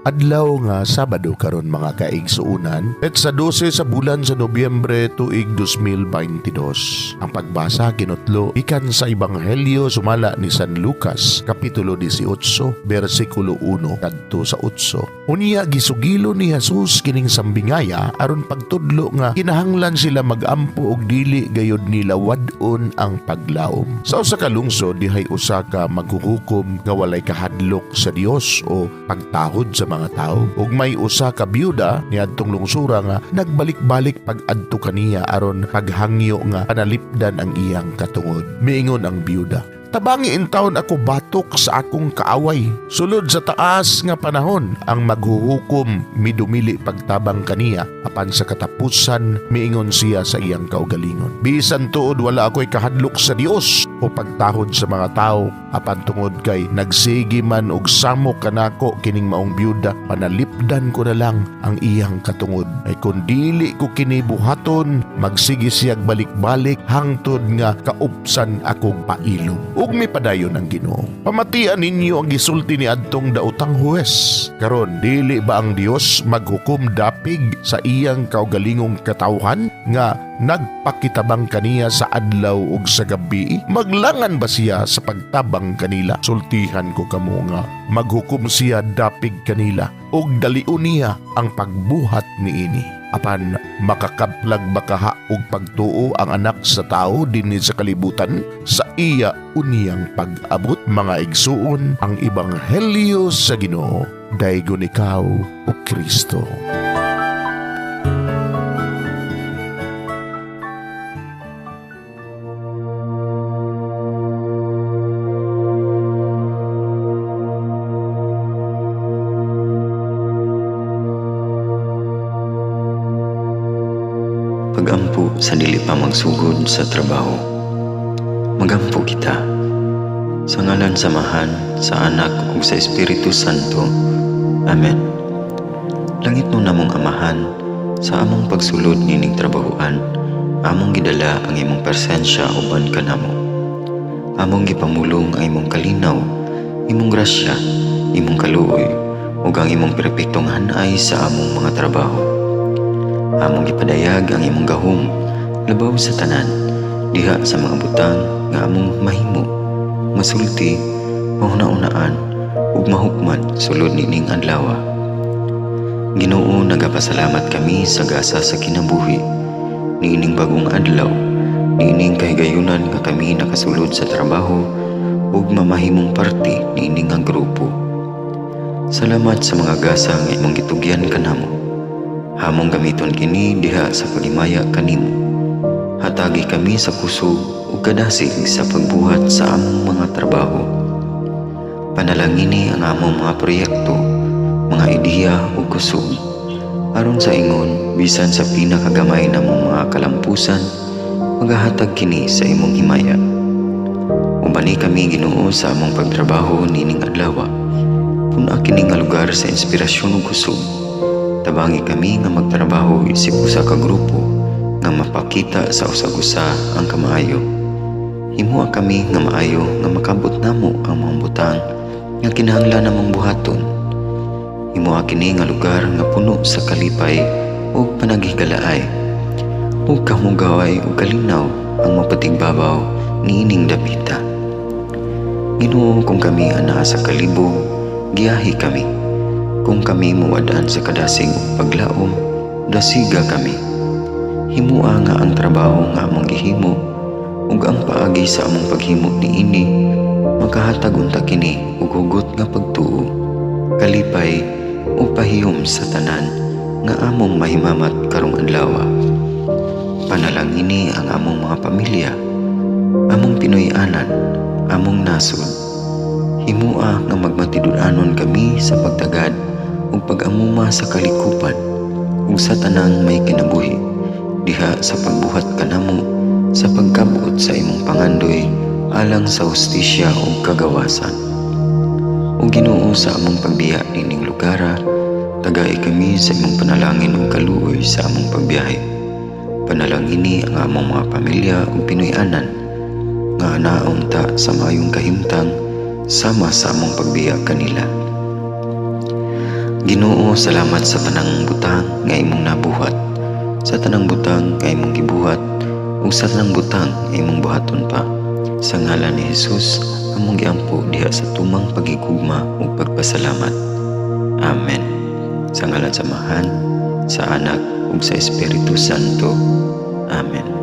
Adlaw nga Sabado karon mga kaigsuunan, et sa 12 sa bulan sa Nobyembre tuig 2022. Ang pagbasa kinutlo ikan sa Ebanghelyo sumala ni San Lucas kapitulo 18 bersikulo 1 kadto sa 8. Unya gisugilo ni Jesus kining sambingaya aron pagtudlo nga kinahanglan sila magampo og dili gayud nila wad-on ang paglaom. Sa usa ka lungsod dihay usa ka maghuhukom nga walay kahadlok sa Dios o pagtahod sa mga tao, ug may usa ka byuda niadtong lungsura nga nagbalik-balik pag-adto kaniya aron paghangyo nga panalipdan ang iyang katungod. Miingon ang byuda, "Tabangi in taon ako batok sa akong kaaway. Sulod sa taas nga panahon ang maghuhukom midumili pagtabang kaniya, apan sa katapusan miingon siya sa iyang kaugalingon, bisan tuod wala ako'y kahadlok sa Dios o pagtahod sa mga tao, apan tungod kay nagsigi man og samok kanako kining maong byuda, panalipdan ko na lang ang iyang katungod. Ay kun dili ko kini buhaton, magsigi siyag balik-balik hangtod nga kaupsan akong pailog." Ug mi padayon ang Ginoo, "Pamatian ninyo ang gisulti ni adtong daotang huwes. Karon dili ba ang Dios maghukom dapig sa iyang kaugalingong katawhan nga nagpakitabang kaniya sa adlaw ug sa gabi? Maglangan ba siya sa pagtabang kanila? Sultihan ko kamo nga maghukom siya dapig kanila ug daliun niya ang pagbuhat niini. Apan makakaplag bakaha og pagtuo ang anak sa tao dinhi sa kalibutan sa iya uniyang pag-abot." Mga igsuon, ang Ebanghelyo sa Ginoo. Daygon ikaw o Kristo. Pagampo sa dili pa magsugod sa trabaho. Magampo kita. Sa ngalan samahan, sa Anak ug sa Espiritu Santo. Amen. Langit no namong Amahan, sa among pagsulod nining trabahoan, among gidala ang imong presensya uban kanamo. Among gipamulong ang imong kalinaw, imong grasya, imong kaluoy, ug ang imong perpektong hanay sa among mga trabaho. Among gipadayag ang imong gahom labaw sa tanan diha sa mga butang nga among mahimo, masulti, mahuna-unaan ug mahukman sulod nining adlaw. Ginoo, nagapasalamat kami sa gasa sa kinabuhi niining bagong adlaw, niining kahigayunan nga kami nakasulod sa trabaho ug mamahimong parte niining nga grupo. Salamat sa mga gasa nga imong gitugyan kanamo. Hamong gamiton kini diha sa pagimaya kanimo. Hatagi kami sa kusog ug kadasig sa pagbuhat sa among mga trabaho. Panalangini ang among mga proyekto, mga ideya ug kusog, aron sa ingon bisan sa pinakagamay namong mga kalampusan, magahatag kini sa imong himaya. Ubani kami, Ginoo, sa among pagtrabaho nining adlaw. Puna kini nga lugar sa inspirasyon ug kusog. Tabangi kami nga magtrabaho isip usa ka grupo nga mapakita sa usag-usa ang kamaayo. Himuha kami nga maayo nga makabot namo ang mga butang nga kinahanglan namong buhaton. Himuha kini nga lugar nga puno sa kalipay ug panagihigalaay. Ug kamugaway ug kalinaw ang mapatigbabaw niining dapita. Ginoo, kung kami ana sa kalibog, giyahi kami. Kung kami muwadaan sa kadasig ug paglaom, dasiga kami. Himua nga ang trabaho nga among gihimo ug ang paagi sa among paghimo niini makahatag unta kini og hugot nga pagtuo, kalipay ug pahiyom sa tanan nga among mahimamat karong adlaw. Panalangini ang among mga pamilya, among Pinoy-anan, among nasod. Himua nga magmatidud-anon kami sa pagtagad ug pag-amuma sa kalikupan ug sa tanang may kinabuhi diha sa pagbuhat kanamo sa pagkabot sa imong pangandoy alang sa hustisya ug kagawasan. Ug Ginoo, sa among pagbiya nining lugara, tagay kami sa imong panalangin ug kaluoy sa among pagbiyahe. Panalangini ang among mga pamilya ug Pinoy-anan nga anaon ta sa mayong kahimtang sama sa among pagbiya kanila. Ginoo, salamat sa tanang butang nga imong nabuhat, sa tanang butang nga imong gibuhat, ug sa tanang butang nga imong buhaton pa. Sa ngalan ni Jesus, among giampo diha sa tumang pagigugma ug pagpasalamat. Amen. Sa ngalan sa Amahan, sa Anak, ug sa Espiritu Santo. Amen.